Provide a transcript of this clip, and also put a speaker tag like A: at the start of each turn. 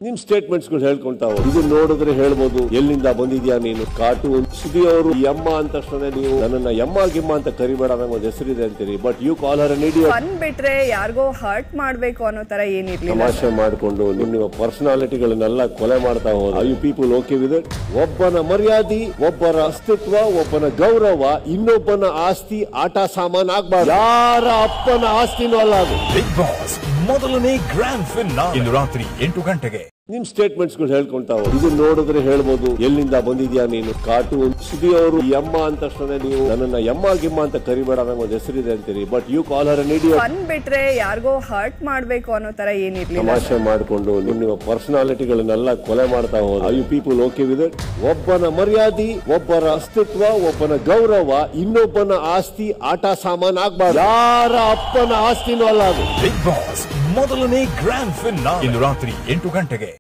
A: ನಿಮ್ ಸ್ಟೇಟ್ಮೆಂಟ್ಸ್ ಗಳು ಹೇಳ್ಕೊಂತಾ ಇದು ನೋಡಿದ್ರೆ ಹೇಳ್ಬೋದು ಎಲ್ಲಿಂದ ಬಂದಿದ್ಯಾ ನೀನು ಕಾರ್ಟೂನ್ ಸುದಿ ಅವರು ಯಮ್ಮ ಅಂತ ತಕ್ಷಣ ನೀವು ನನ್ನನ್ನ ಯಮ್ಮ ಗಿಮ್ಮ ಅಂತ ಕರಿಬೇಡ ನಂಗೆ ಒಂದು ಹೆಸರಿದೆ ಅಂತೀರಿ but you call her an idiot.
B: Fun ಬಿಟ್ರೆ ಯಾರಿಗೋ ಹರ್ಟ್ ಮಾಡ್ಬೇಕು ಅನ್ನೋ ತರ ಏನಿರ್ಲಿಲ್ಲ.
A: ತಮಾಷೆ ಮಾಡ್ಕೊಂಡು ನಿಮ್ಮ ಪರ್ಸನಾಲಿಟಿಗಳನ್ನೆಲ್ಲ ಕೊಲೆ ಮಾಡ್ತಾ ಹೋದ you people okay with it. ಒಬ್ಬನ ಮರ್ಯಾದೆ, ಒಬ್ಬರ ಅಸ್ತಿತ್ವ, ಒಬ್ಬನ ಗೌರವ ಇನ್ನೊಬ್ಬನ ಆಸ್ತಿ ಆಟ ಸಾಮಾನ್ ಆಗ್ಬಾರ್ದು. ಯಾರ ಅಪ್ಪನ ಆಸ್ತಿನೂ ಅಲ್ಲ ಅದು.
C: ಬಿಗ್ ಬಾಸ್ ಮೊದಲನೇ ಗ್ರ್ಯಾಂಡ್ ಫಿನಾಲೆ ಇಂದು ರಾತ್ರಿ 8 ಗಂಟೆಗೆ.
A: ನಿಮ್ ಸ್ಟೇಟ್ಮೆಂಟ್ಸ್ ಗಳು ಹೇಳ್ಕೊಂತಾ ಇದು ನೋಡಿದ್ರೆ ಹೇಳ್ಬೋದು ಎಲ್ಲಿಂದ ಬಂದಿದ್ಯಾ ನೀನು ಕಾರ್ಟೂನ್ ಸುದಿ ಅವರು ಯಮ್ಮ ಅಂತ ತಕ್ಷಣ ನೀವು ನನ್ನನ್ನ ಯಮ್ಮ ಗಿಮ್ಮ ಅಂತ ಕರಿಬೇಡ ನಂಗೆ ಒಂದು ಹೆಸರಿದೆ ಅಂತೀರಿ but you call her an idiot.
B: Fun ಬಿಟ್ರೆ ಯಾರಿಗೋ ಹರ್ಟ್ ಮಾಡ್ಬೇಕು ಅನ್ನೋ ತರ ಏನಿರ್ಲಿಲ್ಲ.
A: ತಮಾಷೆ ಮಾಡ್ಕೊಂಡು ನಿಮ್ಮ ಪರ್ಸನಾಲಿಟಿಗಳನ್ನೆಲ್ಲ ಕೊಲೆ ಮಾಡ್ತಾ ಹೋದ you people okay with it. ಒಬ್ಬನ ಮರ್ಯಾದೆ, ಒಬ್ಬರ ಅಸ್ತಿತ್ವ, ಒಬ್ಬನ ಗೌರವ ಇನ್ನೊಬ್ಬನ ಆಸ್ತಿ ಆಟ ಸಾಮಾನ್ ಆಗ್ಬಾರ್ದು. ಯಾರ ಅಪ್ಪನ ಆಸ್ತಿನೂ ಅಲ್ಲ ಅದು.
C: ಬಿಗ್ ಬಾಸ್ ಮೊದಲನೇ ಗ್ರ್ಯಾಂಡ್ ಫಿನಾಲೆ ಇಂದು ರಾತ್ರಿ 8 ಗಂಟೆಗೆ.